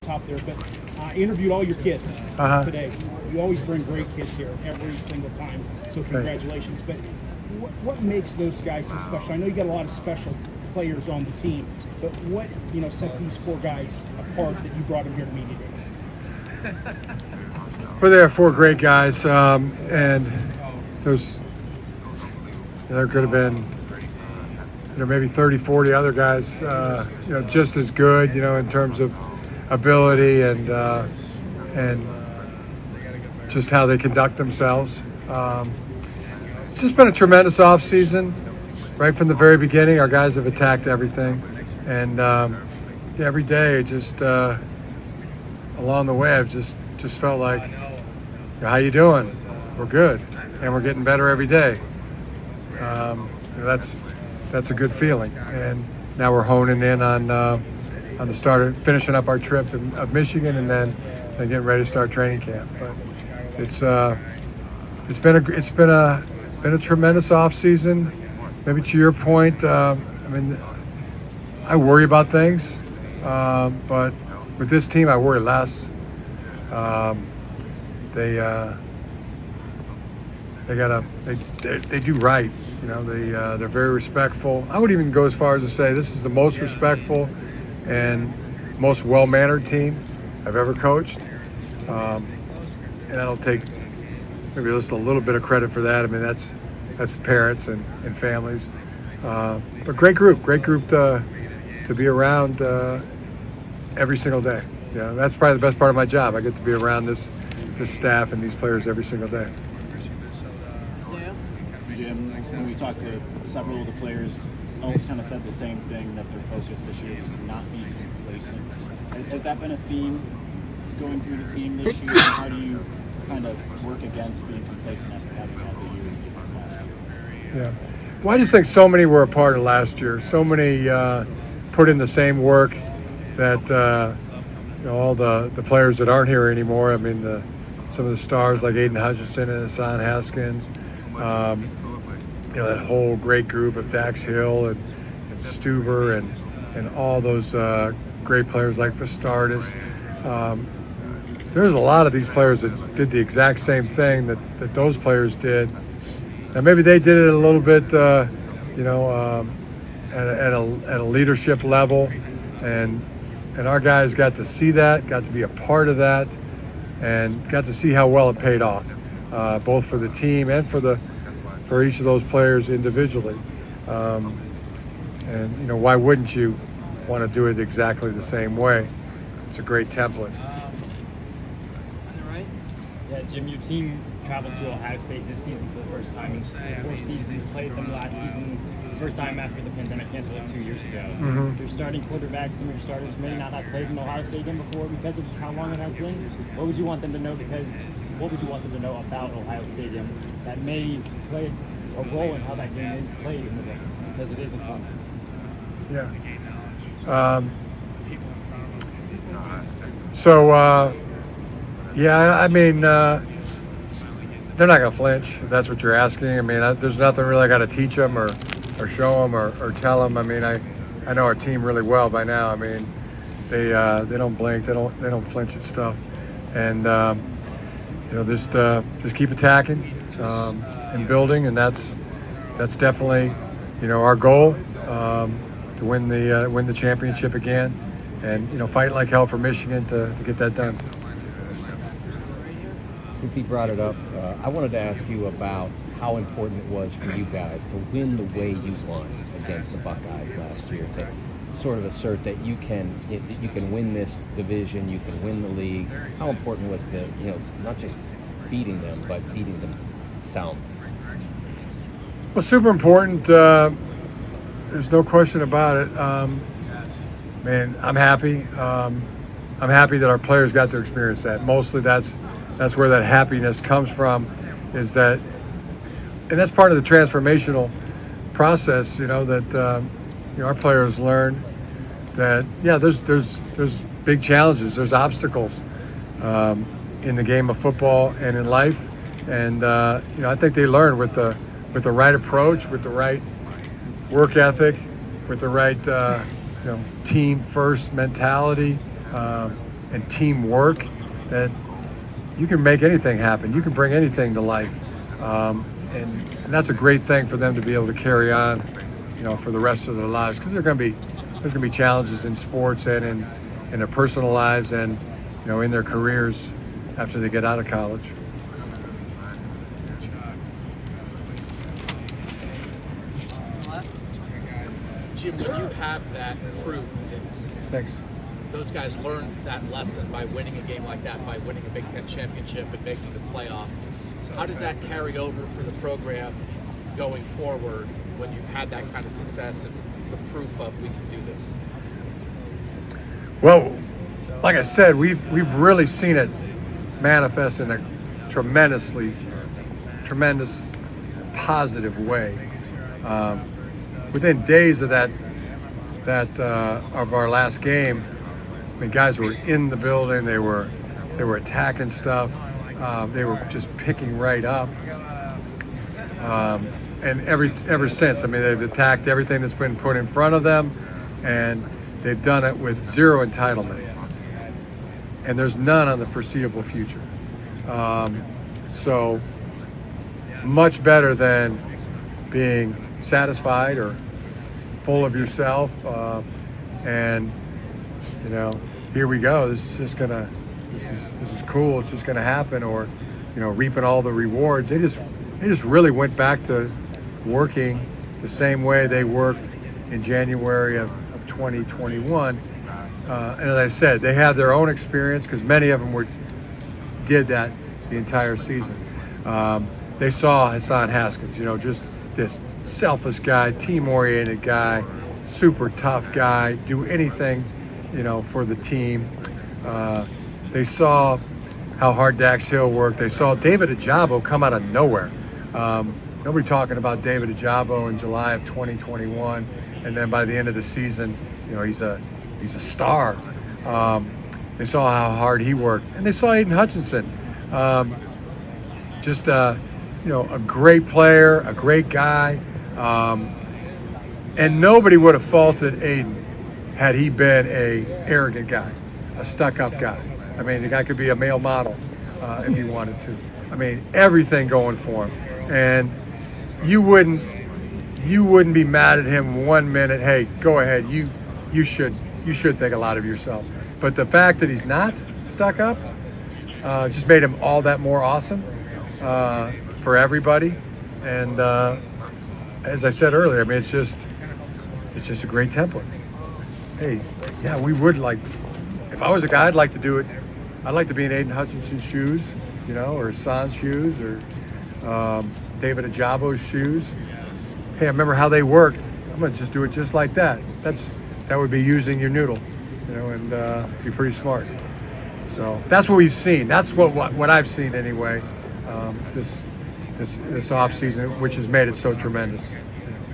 top there, but I interviewed all your kids today. You always bring great kids here every single time, so congratulations. But what makes those guys so special? I know you got a lot of special players on the team, but what set these 4 guys apart that you brought them here to media days? Well, there are 4 great guys, and there could have been maybe 30, 40 other guys, just as good, in terms of ability and just how they conduct themselves. It's just been a tremendous offseason. Right from the very beginning, our guys have attacked everything, and every day, just along the way, I've just felt like, how you doing? We're good, and we're getting better every day. That's a good feeling, and now we're honing in on the start of finishing up our trip of Michigan, and then getting ready to start training camp. But it's been a tremendous off season. Maybe to your point, I worry about things, but with this team, I worry less. They do right. They're very respectful. I would even go as far as to say this is the most respectful and most well-mannered team I've ever coached. And I don't take maybe just a little bit of credit for that. That's parents and families. But great group to be around every single day. That's probably the best part of my job. I get to be around this staff and these players every single day. Jim, when we talked to several of the players, always kind of said the same thing, that their focus this year was to not be complacent. Has that been a theme going through the team this year? How do you kind of work against being complacent after having had the year you did last year? Yeah. Well, I just think so many were a part of last year. So many put in the same work that all the players that aren't here anymore. Some of the stars like Aiden Hutchinson and Hassan Haskins. That whole great group of Dax Hill and Stuber and all those great players like Vastardis. There's a lot of these players that did the exact same thing that those players did. And maybe they did it a little bit, at a leadership level, and our guys got to see that, got to be a part of that, and got to see how well it paid off, both for the team and for each of those players individually. And why wouldn't you want to do it exactly the same way? It's a great template. Yeah, Jim, your team travels to Ohio State this season for the first time in 4 seasons, played them last season, first time after the pandemic canceled 2 years ago. Mm-hmm. Your starting quarterbacks, some of your starters may not have played in Ohio Stadium before because of how long it has been. What would you want them to know about Ohio Stadium that may play a role in how that game is played in the game, because it is a conference? Yeah. They're not going to flinch, if that's what you're asking. There's nothing really I got to teach them or show them or tell them. I know our team really well by now. They don't blink, they don't flinch at stuff, and just keep attacking and building, and that's definitely our goal, to win the championship again, and fight like hell for Michigan to get that done. Since he brought it up, I wanted to ask you about how important it was for you guys to win the way you won against the Buckeyes last year, to sort of assert that you can win this division, you can win the league. How important was not just beating them, but beating them sound? Well, super important. There's no question about it. I'm happy. I'm happy that our players got to experience that. Mostly that's where that happiness comes from, and that's part of the transformational process. That our players learn that there's big challenges, there's obstacles in the game of football and in life, and I think they learn with the right approach, with the right work ethic, with the right team first mentality. and teamwork, that you can make anything happen. You can bring anything to life. And that's a great thing for them to be able to carry on, for the rest of their lives, because there's going to be challenges in sports and in their personal lives and in their careers after they get out of college. Jim, when you have that proof that Thanks. those guys learned that lesson by winning a game like that, by winning a Big Ten championship and making the playoff, how does that carry over for the program going forward when you've had that kind of success and the proof of we can do this? Well, like I said, we've really seen it manifest in a tremendous positive way. Within days of that of our last game, I mean, guys were in the building. They were attacking stuff. They were just picking right up. And ever since, I mean, they've attacked everything that's been put in front of them, and they've done it with zero entitlement. And there's none on the foreseeable future. So much better than being satisfied or full of yourself. And here we go. This is cool. It's just gonna happen, or reaping all the rewards. They just really went back to working the same way they worked in January of 2021. And as I said, they had their own experience, because many of them did that the entire season. They saw Hassan Haskins, just this selfless guy, team-oriented guy, super tough guy, do anything, for the team. They saw how hard Dax Hill worked. They saw David Ajabo come out of nowhere. Nobody talking about David Ajabo in July of 2021, and then by the end of the season, he's a star. They saw how hard he worked, and they saw Aiden Hutchinson, just a great player, a great guy, and nobody would have faulted Aiden had he been a arrogant guy, a stuck-up guy. I mean, the guy could be a male model if he wanted to. I mean, everything going for him, and you wouldn't be mad at him 1 minute. Hey, go ahead, you should think a lot of yourself. But the fact that he's not stuck up just made him all that more awesome for everybody. And as I said earlier, I mean, it's just a great template. Hey, yeah, we would like. If I was a guy, I'd like to do it. I'd like to be in Aiden Hutchinson's shoes, or Hassan's shoes, or David Ajabo's shoes. Hey, I remember how they worked. I'm gonna just do it just like that. That would be using your noodle, and be pretty smart. So that's what we've seen. That's what I've seen anyway. This off season, which has made it so tremendous.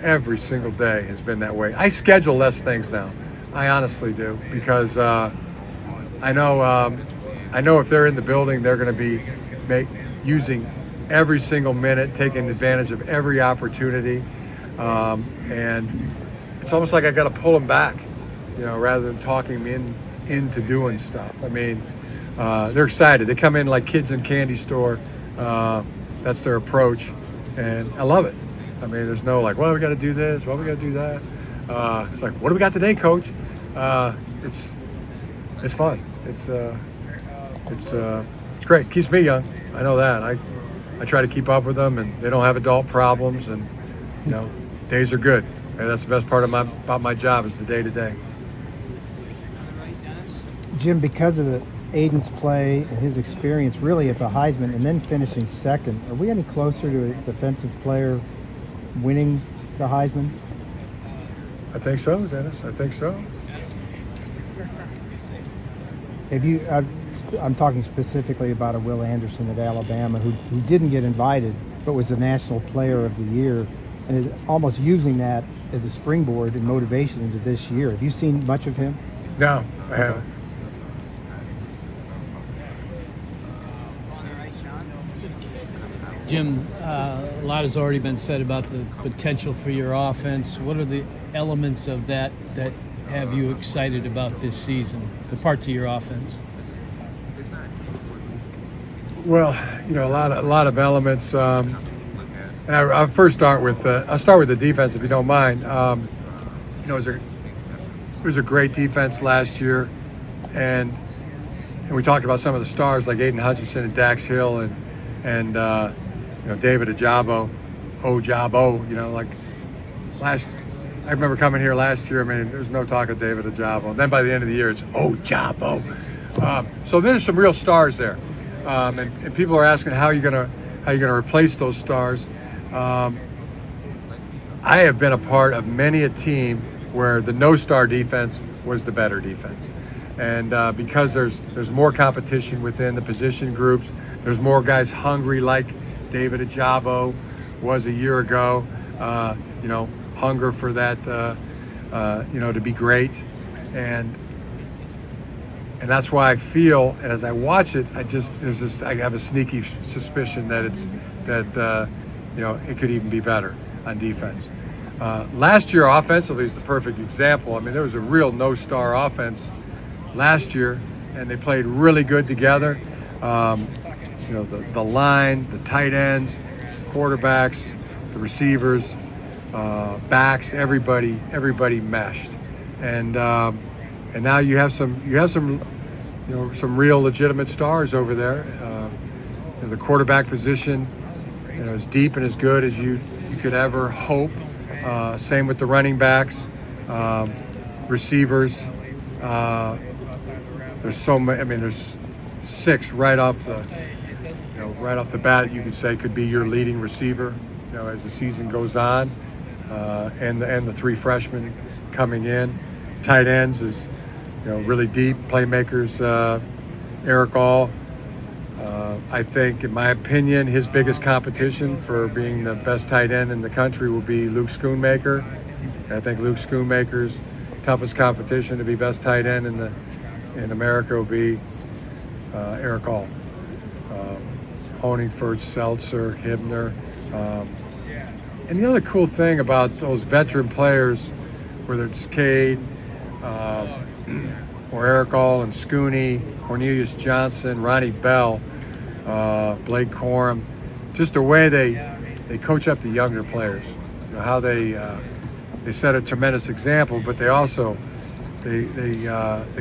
Every single day has been that way. I schedule less things now. I honestly do, because I know if they're in the building, they're going to be using every single minute, taking advantage of every opportunity, and it's almost like I got to pull them back, rather than talking them into doing stuff. I mean, they're excited. They come in like kids in candy store. That's their approach, and I love it. I mean, there's no like, well, we got to do this, well, we got to do that. It's like, what do we got today, coach? It's fun. It's great. Keeps me young. I know that. I try to keep up with them, and they don't have adult problems, and days are good. And that's the best part about my job, is the day to day. Jim, because of Aiden's play and his experience really at the Heisman and then finishing second, are we any closer to a defensive player winning the Heisman? I think so, Dennis. I think so. I'm talking specifically about a Will Anderson at Alabama who didn't get invited but was the National Player of the Year and is almost using that as a springboard and motivation into this year. Have you seen much of him? No, I haven't. Jim, a lot has already been said about the potential for your offense. What are the elements of that have you excited about this season, the parts of your offense? Well, a lot of elements. And I'll first start with the defense, if you don't mind. It was a great defense last year, and we talked about some of the stars like Aiden Hutchinson and Dax Hill and David Ojabo. Like I remember coming here last year. I mean, there was no talk of David Ojabo. And then by the end of the year, it's Ojabo. So there's some real stars there, and people are asking how you're gonna replace those stars. I have been a part of many a team where the no-star defense was the better defense, and because there's more competition within the position groups, there's more guys hungry like David Ojabo was a year ago. Hunger for that, to be great, and that's why I feel, and as I watch it, I have a sneaky suspicion that it could even be better on defense. Last year, offensively, is the perfect example. I mean, there was a real no-star offense last year, and they played really good together. The line, the tight ends, quarterbacks, the receivers, backs, everybody meshed, and now you have some real legitimate stars over there. The quarterback position, as deep and as good as you could ever hope. Same with the running backs, receivers. There's so many. I mean, there's 6 right off the bat. You could say could be your leading receiver. As the season goes on, and the 3 freshmen coming in. Tight ends is really deep playmakers. Eric All. I think, in my opinion, his biggest competition for being the best tight end in the country will be Luke Schoonmaker. I think Luke Schoonmaker's toughest competition to be best tight end in America will be Eric All. Honingford, Seltzer, Hibner. And the other cool thing about those veteran players, whether it's Cade or Eric All and Scooney, Cornelius Johnson, Ronnie Bell, Blake Corum, just the way they coach up the younger players. How they set a tremendous example, but they also they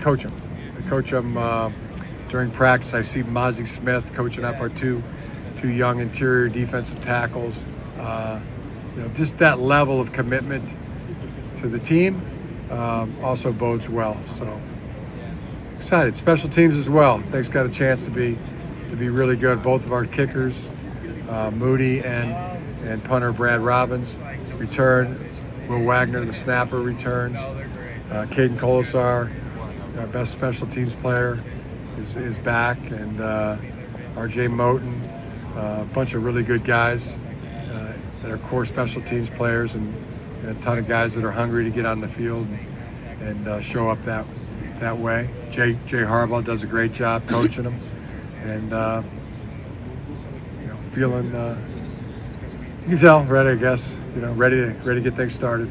coach them. They coach them during practice. I see Mozzie Smith coaching up our two young interior defensive tackles. Just that level of commitment to the team also bodes well. So excited. Special teams as well. Thanks, got a chance to be really good. Both of our kickers, Moody and punter Brad Robbins, return. Will Wagner, the snapper, returns. Caden Colasar, our best special teams player, is back, and R.J. Moten, a bunch of really good guys that are core special teams players, and a ton of guys that are hungry to get on the field and show up that way. Jay Harbaugh does a great job coaching them, and feeling you can tell ready, I guess, ready to get things started.